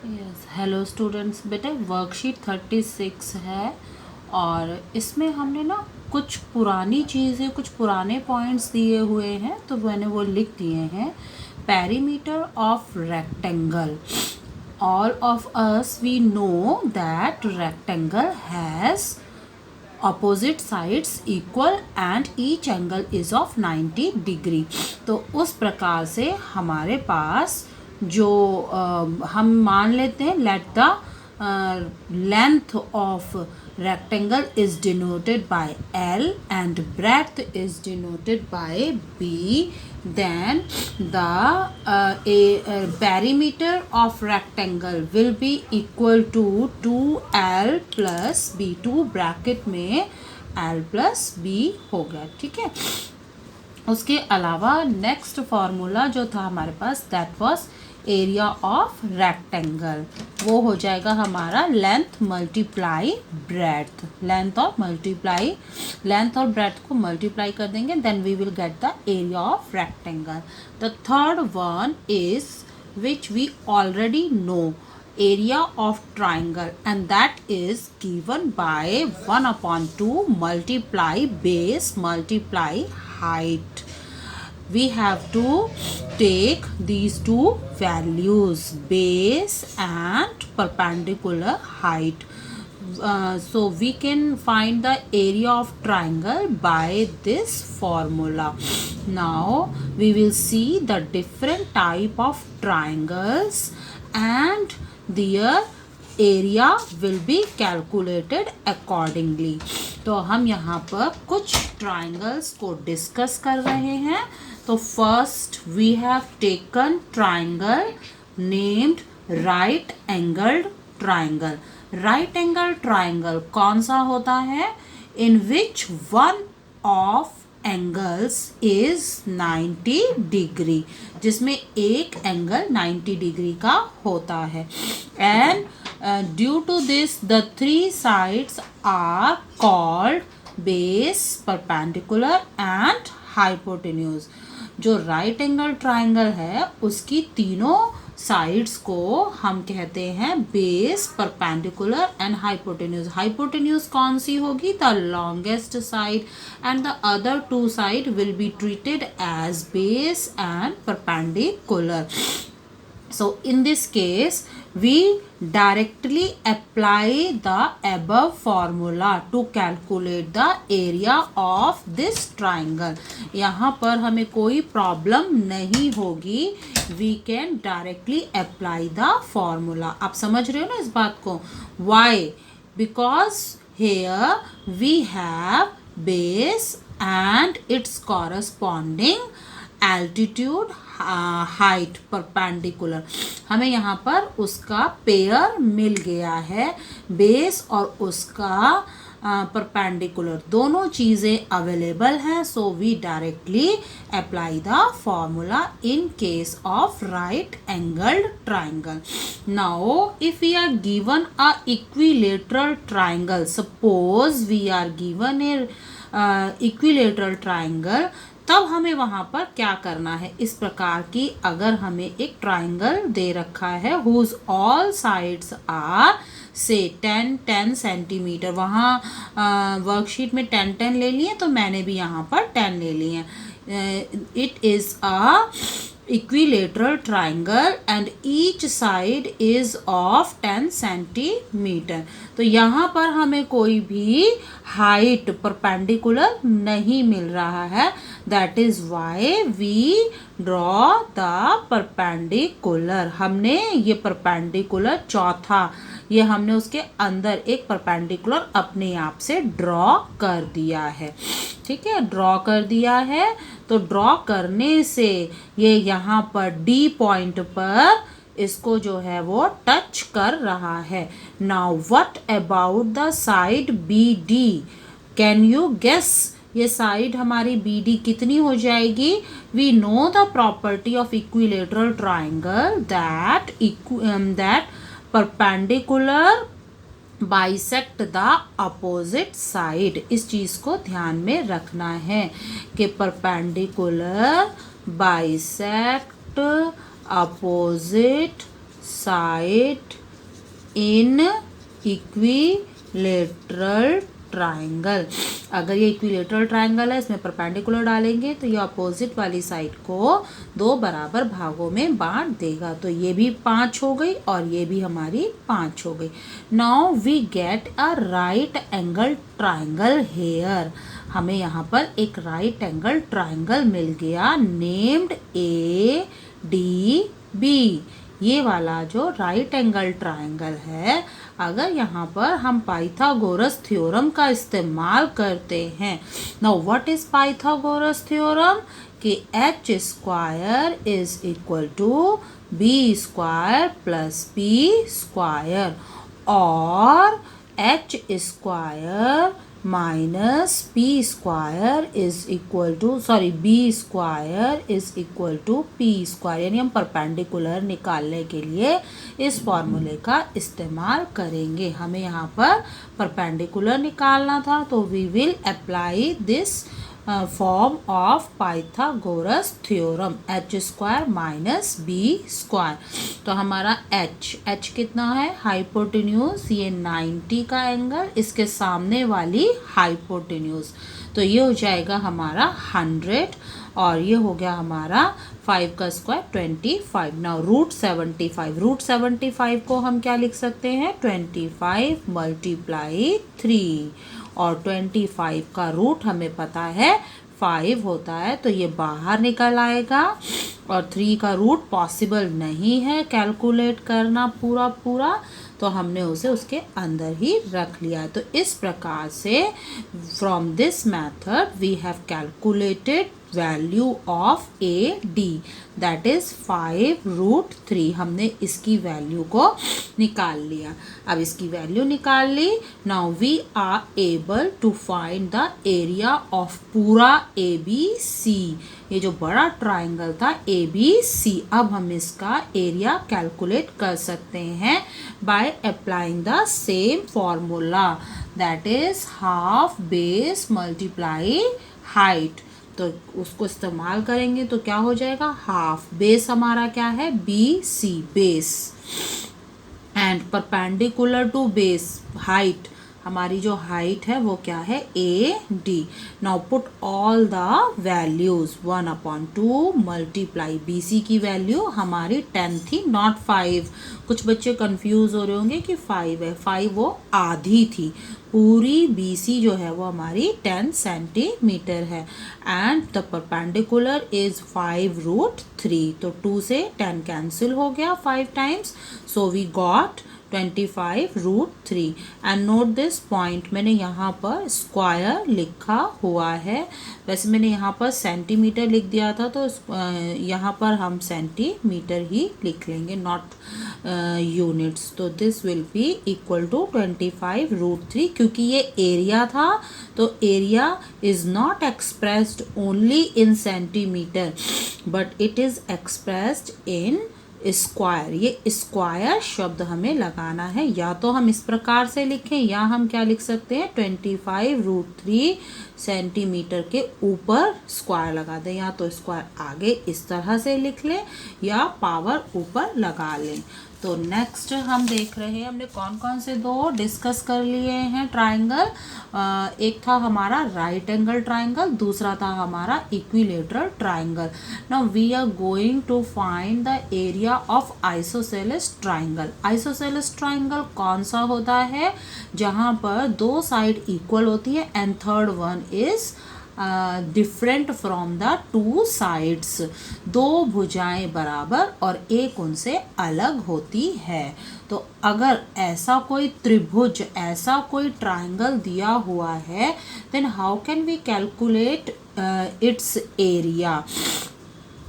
Yes hello students, बेटे worksheet 36 है और इसमें हमने ना कुछ पुरानी चीज़ें, कुछ पुराने पॉइंट्स दिए हुए हैं तो मैंने वो लिख दिए हैं। Perimeter of rectangle, all of us we know that rectangle has opposite sides equal and each angle is of 90 degree. तो उस प्रकार से हमारे पास जो हम मान लेते हैं let the length of rectangle is denoted by L and breadth is denoted by B, then the perimeter of rectangle will be equal to 2L plus B। 2 bracket में L plus B हो गया, ठीक है। उसके अलावा next formula जो था हमारे पास that was area of rectangle, वो हो जाएगा हमारा लेंथ मल्टीप्लाई ब्रेड्थ। लेंथ और ब्रेड्थ को मल्टीप्लाई कर देंगे, then we will get the area of rectangle. The third one is which we already know, area of triangle, and that is given by 1/2 multiply base multiply height. We have to take these two values, base and perpendicular height. So we can find the area of triangle by this formula. Now we will see the different type of triangles and their area will be calculated accordingly. तो हम यहाँ पर कुछ triangles को discuss कर रहे हैं। तो first we have taken triangle named right angled triangle. Right angle triangle कौन सा होता है? In which one of angles is 90 degree, जिसमें एक एंगल 90 डिग्री का होता है। And due to this the 3 sides are called base, perpendicular and hypotenuse. जो राइट एंगल ट्राइंगल है उसकी तीनों साइड्स को हम कहते हैं base, perpendicular and hypotenuse. Hypotenuse कौन सी होगी? The longest side, and the other 2 side will be treated as base and perpendicular. So in this case we directly apply the above formula to calculate the area of this triangle. यहाँ पर हमें कोई problem नहीं होगी, we can directly apply the formula. आप समझ रहे हो ना इस बात को? Why? Because here we have base and its corresponding altitude, height, perpendicular. हमें यहाँ पर उसका पेयर मिल गया है, बेस और उसका परपेंडिकुलर दोनों चीज़ें अवेलेबल हैं। So we directly apply the formula in case of right angled triangle. Now if we are given a equilateral triangle, suppose we are given a equilateral triangle, तब हमें वहाँ पर क्या करना है? इस प्रकार की अगर हमें एक ट्राइंगल दे रखा है हुज ऑल साइड्स आर से 10 सेंटीमीटर, वहाँ वर्कशीट में 10 ले लिए तो मैंने भी यहाँ पर 10 ले लिए। It is a equilateral triangle and each side is of 10 centimetre. तो यहाँ पर हमें कोई भी हाइट परपेंडिकुलर नहीं मिल रहा है, that is why we draw the perpendicular. हमने ये परपेंडिकुलर चौथा, ये हमने उसके अंदर एक परपेंडिकुलर अपने आप से ड्रॉ कर दिया है, ठीक है, ड्रॉ कर दिया है। तो ड्रॉ करने से ये यहाँ पर डी पॉइंट पर इसको जो है वो टच कर रहा है। Now what about the side b d? Can you guess ये साइड हमारी बी डी कितनी हो जाएगी? We know the property of equilateral triangle that perpendicular bisect the opposite side. इस चीज़ को ध्यान में रखना है कि perpendicular bisect opposite side in equilateral triangle. अगर ये इक्विलेटरल ट्राइंगल है, इसमें परपेंडिकुलर डालेंगे तो ये अपोजिट वाली साइड को 2 बराबर भागों में बांट देगा। तो ये भी 5 हो गई और ये भी हमारी 5 हो गई। Now we get a right angle triangle here. हमें यहाँ पर एक राइट एंगल ट्राइंगल मिल गया नेम्ड ADB। ये वाला जो राइट एंगल ट्राइंगल है, अगर यहाँ पर हम पाइथागोरस थ्योरम का इस्तेमाल करते हैं, now what is Pythagoras theorem कि H square is equal to B square plus P square और H square minus P square is equal to B square is equal to P square, यानी हम perpendicular निकालने के लिए इस फॉर्मूले का इस्तेमाल करेंगे। हमें यहाँ पर परपेंडिकुलर निकालना था तो we will apply this form of Pythagoras theorem h square minus b square. तो हमारा एच कितना है, हाइपोटेन्यूज, ये 90 का एंगल, इसके सामने वाली हाइपोटेन्यूज, तो ये हो जाएगा हमारा 100 और ये हो गया हमारा 5 का स्क्वायर 25। नाउ रूट 75 को हम क्या लिख सकते हैं, 25 मल्टीप्लाई 3 और 25 का रूट हमें पता है 5 होता है, तो ये बाहर निकल आएगा और 3 का रूट पॉसिबल नहीं है कैलकुलेट करना पूरा, तो हमने उसे उसके अंदर ही रख लिया है। तो इस प्रकार से from this method we have calculated value of AD that is 5√3। हमने इसकी वैल्यू को निकाल लिया। अब इसकी वैल्यू निकाल ली। Now we are able to find the area of पूरा ABC। ये जो बड़ा ट्राइंगल था ABC, अब हम इसका एरिया कैलकुलेट कर सकते हैं by applying the same formula that is half base multiply height. तो उसको इस्तेमाल करेंगे तो क्या हो जाएगा, हाफ बेस हमारा क्या है, BC base, and perpendicular to base height, हमारी जो हाइट है वो क्या है, AD। Now put all the values 1/2 multiply BC की वैल्यू हमारी 10 थी, नॉट 5। कुछ बच्चे कंफ्यूज हो रहे होंगे कि 5 है, 5 वो आधी थी, पूरी BC जो है वो हमारी 10 सेंटीमीटर है एंड द परपेंडिकुलर इज 5√3। तो 2 से 10 कैंसिल हो गया 5 times, so we got 25√3 and note this point, मैंने यहाँ पर स्क्वायर लिखा हुआ है, वैसे मैंने यहाँ पर सेंटीमीटर लिख दिया था तो यहाँ पर हम सेंटीमीटर ही लिख लेंगे, नॉट यूनिट्स। तो this will be equal to 25√3। क्योंकि ये एरिया था तो area is not expressed only in centimetre but it is expressed in square. ये स्क्वायर शब्द हमें लगाना है, या तो हम इस प्रकार से लिखें या हम क्या लिख सकते हैं, 25√3 सेंटीमीटर के ऊपर स्क्वायर लगा दें, या तो स्क्वायर आगे इस तरह से लिख लें या पावर ऊपर लगा लें। तो नेक्स्ट हम देख रहे हैं, हमने कौन कौन से दो डिस्कस कर लिए हैं ट्राइंगल। एक था हमारा राइट एंगल ट्राइंगल, दूसरा था हमारा equilateral triangle. Now we are going to find the area of isosceles triangle. Isosceles triangle कौन सा होता है, जहाँ पर 2 साइड इक्वल होती है and third one is different from the 2 sides. 2 भुजाएं बराबर और एक उनसे अलग होती है। तो अगर ऐसा कोई त्रिभुज, ऐसा कोई ट्राइंगल दिया हुआ है, then how can we calculate its area.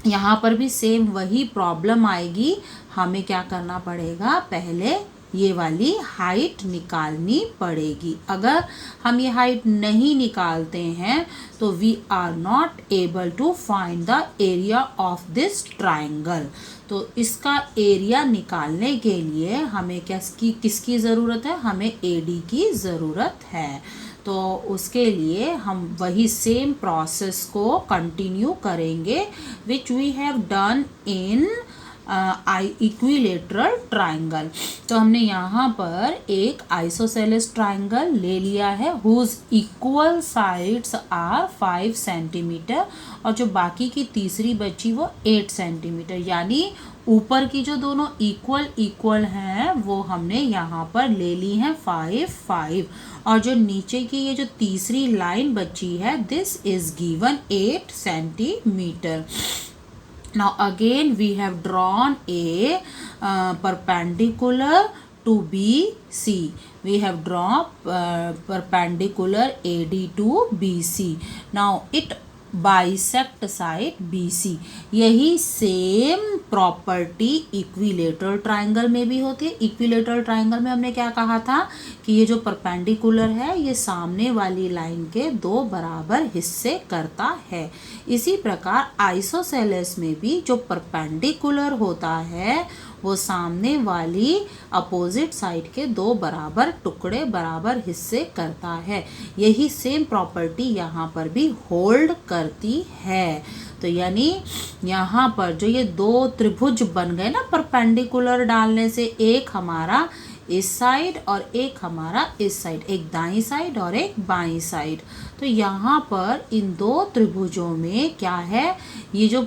यहाँ पर भी सेम वही प्रॉब्लम आएगी, हमें क्या करना पड़ेगा, पहले ये वाली हाइट निकालनी पड़ेगी। अगर हम ये हाइट नहीं निकालते हैं तो we are not able to find the area of this triangle. तो इसका एरिया निकालने के लिए हमें किसकी ज़रूरत है, हमें AD की ज़रूरत है। तो उसके लिए हम वही सेम प्रोसेस को कंटिन्यू करेंगे which we have done in equilateral triangle. तो हमने यहाँ पर एक आइसोसेलेस ट्राइंगल ले लिया है whose equal sides are 5 centimetre और जो बाकी की तीसरी बची वो 8 सेंटीमीटर, यानी ऊपर की जो दोनों इक्वल हैं वो हमने यहाँ पर ले ली हैं 5 और जो नीचे की ये जो तीसरी लाइन बची है this is given 8 centimetre. Now again we have drawn a perpendicular to BC. We have drawn perpendicular AD to BC. Now it bisect side BC। यही सेम प्रॉपर्टी इक्विलेटरल ट्राइंगल में भी होती है। इक्विलेटरल ट्राइंगल में हमने क्या कहा था कि ये जो परपेंडिकुलर है ये सामने वाली लाइन के 2 बराबर हिस्से करता है। इसी प्रकार आइसोसेलेस में भी जो परपेंडिकुलर होता है वो सामने वाली अपोजिट साइड के 2 बराबर टुकड़े बराबर हिस्से करता है। यही सेम प्रॉपर्टी यहाँ पर भी होल्ड करती है। तो यानी यहाँ पर जो ये 2 त्रिभुज बन गए ना परपेंडिकुलर डालने से, एक हमारा इस साइड और एक हमारा इस साइड, एक दाईं साइड और एक बाईं साइड। तो यहाँ पर इन 2 त्रिभुजों में क्या है, ये जो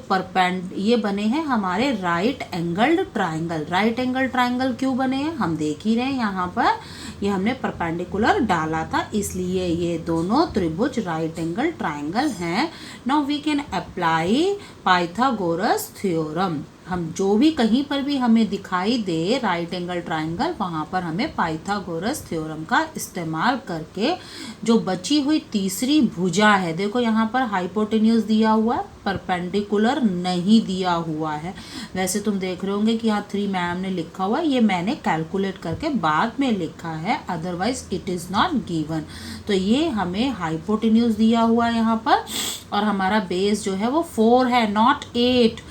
ये बने हैं हमारे right angled triangle. Right angle triangle क्यों बने हैं हम देख ही रहे हैं। यहाँ पर ये हमने परपेंडिकुलर डाला था इसलिए ये दोनों त्रिभुज राइट एंगल ट्राइंगल हैं। Now we can apply Pythagoras theorem. हम जो भी कहीं पर भी हमें दिखाई दे राइट एंगल ट्राइंगल, वहाँ पर हमें पाइथागोरस थ्योरम का इस्तेमाल करके जो बची हुई तीसरी भुजा है, देखो यहाँ पर हाइपोटेन्यूज दिया हुआ है, परपेंडिकुलर नहीं दिया हुआ है। वैसे तुम देख रहे होंगे कि यहाँ 3 मैम ने लिखा हुआ है, ये मैंने कैलकुलेट करके बाद में लिखा है, otherwise it is not given. तो ये हमें हाइपोटेन्यूज दिया हुआ है यहाँ पर और हमारा बेस जो है वो 4 है, नॉट 8।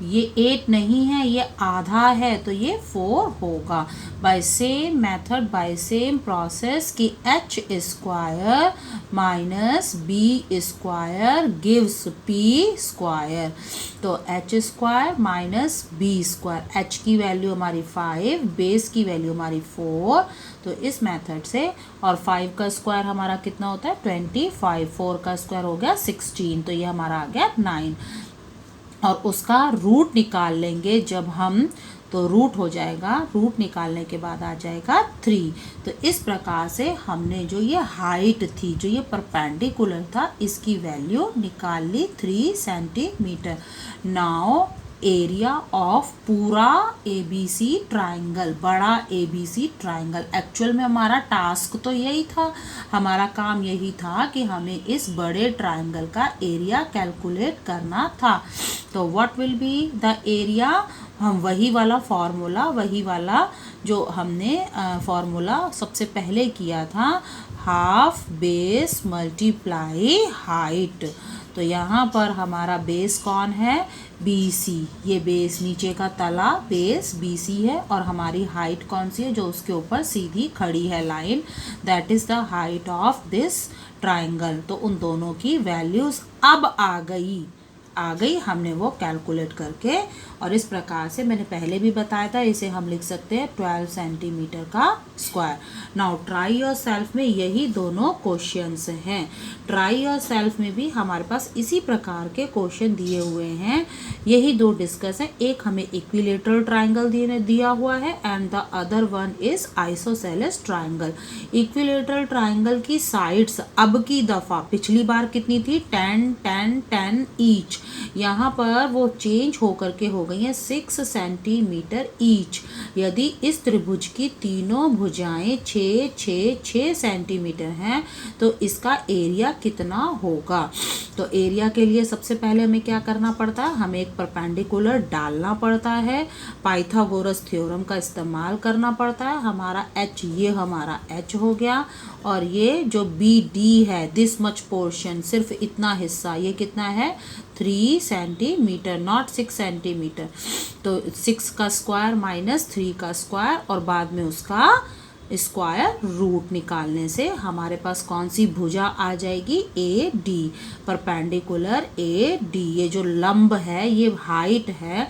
ये 8 नहीं है, ये आधा है, तो ये 4 होगा। By same method, by same process कि h square minus b square gives p square. तो h square minus b square, h की वैल्यू हमारी 5, बेस की वैल्यू हमारी 4। तो इस मेथड से, और 5 का स्क्वायर हमारा कितना होता है 25, 4 का स्क्वायर हो गया 16, तो ये हमारा आ गया 9 और उसका रूट निकाल लेंगे जब हम, तो रूट हो जाएगा, रूट निकालने के बाद आ जाएगा 3। तो इस प्रकार से हमने जो ये हाइट थी, जो ये परपेंडिकुलर था, इसकी वैल्यू निकाल ली 3 सेंटीमीटर। नाउ एरिया ऑफ पूरा ABC ट्राइंगल, बड़ा ABC ट्राइंगल। एक्चुअल में हमारा टास्क तो यही था, हमारा काम यही था कि हमें इस बड़े ट्राइंगल का एरिया कैलकुलेट करना था। तो what will be the area, हम वही वाला फॉर्मूला, वही वाला जो हमने फॉर्मूला सबसे पहले किया था, हाफ बेस मल्टीप्लाई हाइट। तो यहाँ पर हमारा बेस कौन है BC, ये बेस नीचे का तला बेस BC है और हमारी हाइट कौन सी है जो उसके ऊपर सीधी खड़ी है line, that is the height of this triangle. तो उन दोनों की वैल्यूज़ अब आ गई, हमने वो कैलकुलेट करके, और इस प्रकार से मैंने पहले भी बताया था, इसे हम लिख सकते हैं 12 सेंटीमीटर का square. Now try your self में यही दोनों क्वेश्चंस हैं। ट्राई योर सेल्फ में भी हमारे पास इसी प्रकार के क्वेश्चन दिए हुए हैं, यही 2 डिस्कस है। एक हमें इक्विलेटरल ट्राइंगल दिया हुआ है and the other one is isosceles triangle. Equilateral triangle की साइड्स अब की दफ़ा, पिछली बार कितनी थी 10 10 10 ईच, यहाँ पर वो चेंज होकर के हो गई हैं 6 सेंटीमीटर ईच। यदि इस त्रिभुज की तीनों भुजाएं 6 6 6 सेंटीमीटर हैं तो इसका एरिया कितना होगा। तो एरिया के लिए सबसे पहले हमें क्या करना पड़ता है, हमें एक परपेंडिकुलर डालना पड़ता है, पाइथागोरस थ्योरम का इस्तेमाल करना पड़ता है। हमारा h, ये हमारा h हो गया, और ये जो BD है, दिस मच पोर्शन, सिर्फ इतना हिस्सा, ये कितना है 3 सेंटीमीटर, नॉट 6 सेंटीमीटर। तो 6 का स्क्वायर माइनस 3 का स्क्वायर और बाद में उसका स्क्वायर रूट निकालने से हमारे पास कौन सी भुजा आ जाएगी AD, परपेंडिकुलर AD। ये जो लंब है, ये हाइट है,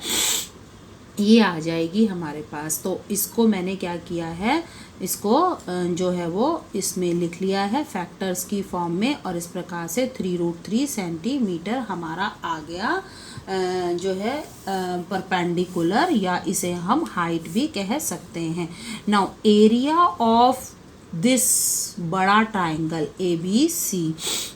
ये आ जाएगी हमारे पास। तो इसको मैंने क्या किया है, इसको जो है वो इसमें लिख लिया है फैक्टर्स की फॉर्म में, और इस प्रकार से 3√3 सेंटीमीटर हमारा आ गया जो है परपेंडिकुलर, या इसे हम हाइट भी कह सकते हैं। नाउ एरिया ऑफ दिस बड़ा triangle a b c,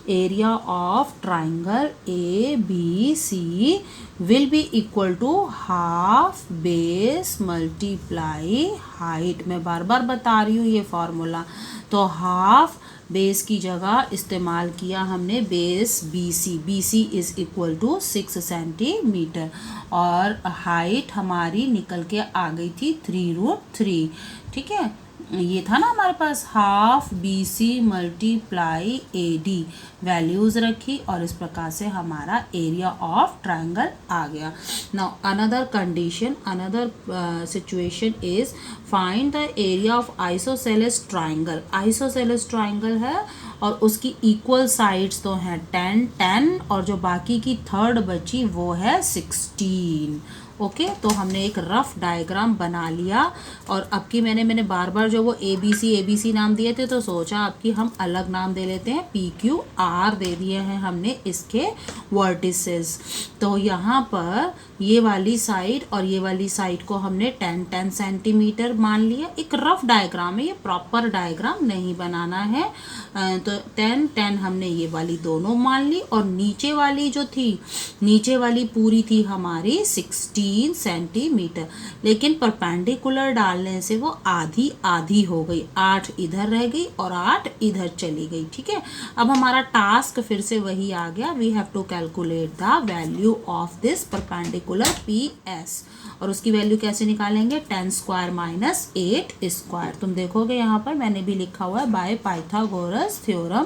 area of triangle a b c will be equal to half base multiply height. मैं बार बार बता रही हूँ ये फॉर्मूला। तो हाफ बेस की जगह इस्तेमाल किया हमने base b c, b c is equal to 6 centimetre, और हाइट हमारी निकल के आ गई थी 3√3। ठीक है, ये था ना हमारे पास half B C multiply A D, values रखी और इस प्रकार से हमारा एरिया ऑफ ट्राइंगल आ गया। Now another condition, another situation is find the area of isosceles triangle. Isosceles triangle है और उसकी इक्वल साइड्स तो हैं 10 10, और जो बाकी की थर्ड बची वो है 16। ओके, तो हमने एक रफ डायग्राम बना लिया, और अब की मैंने बार बार जो वो ए बी सी नाम दिए थे, तो सोचा अब की हम अलग नाम दे लेते हैं। पी क्यू आर दे दिए हैं हमने इसके वर्टिसेस। तो यहाँ पर ये वाली साइड और ये वाली साइड को हमने 10 सेंटीमीटर मान लिया। एक रफ डायग्राम है, ये प्रॉपर डायग्राम नहीं बनाना है। तो 10 हमने ये वाली दोनों मान ली, और नीचे वाली जो थी, नीचे वाली पूरी थी हमारी 16 सेंटीमीटर, लेकिन परपेंडिकुलर डालने से वो आधी आधी हो गई, 8 इधर रह गई और 8 इधर चली गई। ठीक है, अब हमारा टास्क फिर से वही आ गया, we have to calculate the value of this perpendicular p s, और उसकी वैल्यू कैसे निकालेंगे, 10 स्क्वायर माइनस 8 स्क्वायर। तुम देखोगे यहाँ पर मैंने भी लिखा हुआ है by Pythagoras theorem,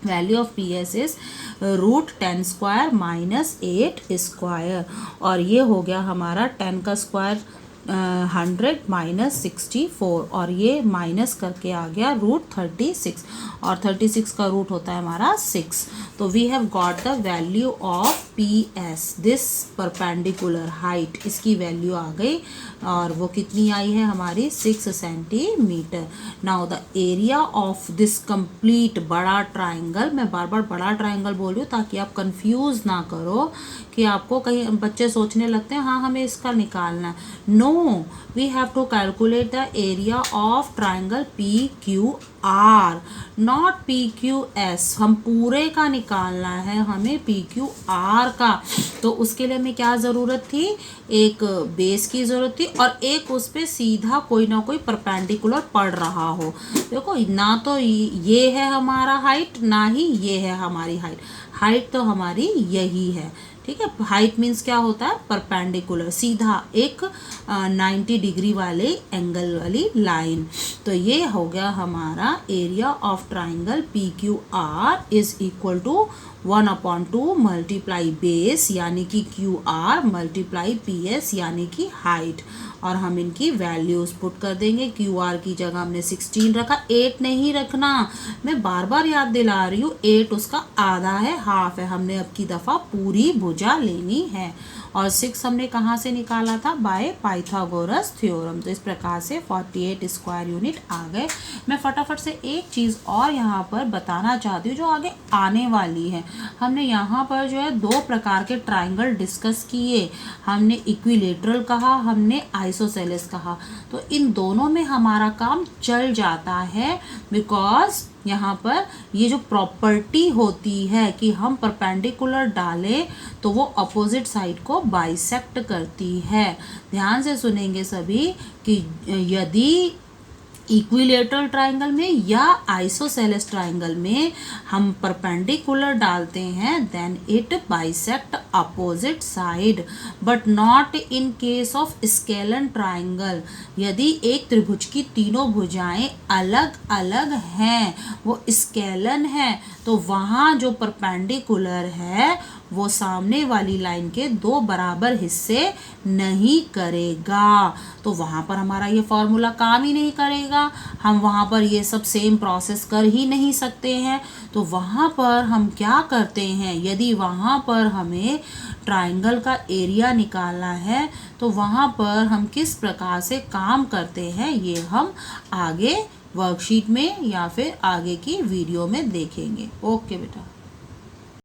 value of p S is √10 square minus 8 square, और ये हो गया हमारा 10 का स्क्वायर 100 माइनस 64, और ये माइनस करके आ गया √36, और 36 का रूट होता है हमारा 6। तो we have got the value of p s, this perpendicular height, इसकी वैल्यू आ गई, और वो कितनी आई है हमारी 6 centimetre. Now the area of this complete बड़ा ट्राइंगल, मैं बार बार बड़ा ट्राइंगल बोल रही हूँ ताकि आप कंफ्यूज ना करो कि आपको कहीं बच्चे सोचने लगते हैं हाँ हमें इसका निकालना है। No, we have to calculate the area of triangle p q r, not p q s. हम पूरे का निकालना है हमें, पी क्यू आर का। तो उसके लिए हमें क्या ज़रूरत थी, एक बेस की ज़रूरत थी, और एक उस पर सीधा कोई ना कोई परपेंडिकुलर पड़ रहा हो। देखो, ना तो ये है हमारा हाइट, ना ही ये है हमारी हाइट। हाइट तो हमारी यही है। ठीक है, हाइट मीन्स क्या होता है, परपेंडिकुलर, सीधा एक 90 डिग्री वाले एंगल वाली लाइन। तो ये हो गया हमारा area of triangle p q r is equal to 1/2 multiply base यानी कि q r multiply p s यानी कि हाइट, और हम इनकी वैल्यूज पुट कर देंगे। क्यू आर की जगह हमने 16 रखा, 8 नहीं रखना, मैं बार बार याद दिला रही हूँ, 8 उसका आधा है, हाफ है, हमने अब की दफ़ा पूरी भुजा लेनी है। और 6 हमने कहाँ से निकाला था, बाय पाइथागोरस थ्योरम। तो इस प्रकार से 48 स्क्वायर यूनिट आ गए। मैं फटाफट से एक चीज़ और यहाँ पर बताना चाहती हूँ जो आगे आने वाली है। हमने यहाँ पर जो है 2 प्रकार के ट्राइंगल डिस्कस किए, हमने इक्विलेटरल कहा, हमने आइसोसेलेस कहा। तो इन दोनों में हमारा काम चल जाता है, बिकॉज यहाँ पर ये जो प्रॉपर्टी होती है कि हम परपेंडिकुलर डालें तो वो अपोजिट साइड को बाइसेक्ट करती है। ध्यान से सुनेंगे सभी कि यदि इक्विलेटरल ट्राइंगल में या आइसोसेलेस ट्राइंगल में हम परपेंडिकुलर डालते हैं, then it bisect opposite side, but not in case of scalene triangle. यदि एक त्रिभुज की तीनों भुजाएं अलग अलग हैं, वो स्केलन है, तो वहाँ जो परपेंडिकुलर है वो सामने वाली लाइन के 2 बराबर हिस्से नहीं करेगा, तो वहाँ पर हमारा ये फॉर्मूला काम ही नहीं करेगा। हम वहाँ पर ये सब सेम प्रोसेस कर ही नहीं सकते हैं। तो वहाँ पर हम क्या करते हैं, यदि वहाँ पर हमें ट्राइंगल का एरिया निकालना है तो वहाँ पर हम किस प्रकार से काम करते हैं ये हम आगे वर्कशीट में या फिर आगे की वीडियो में देखेंगे। ओके बेटा।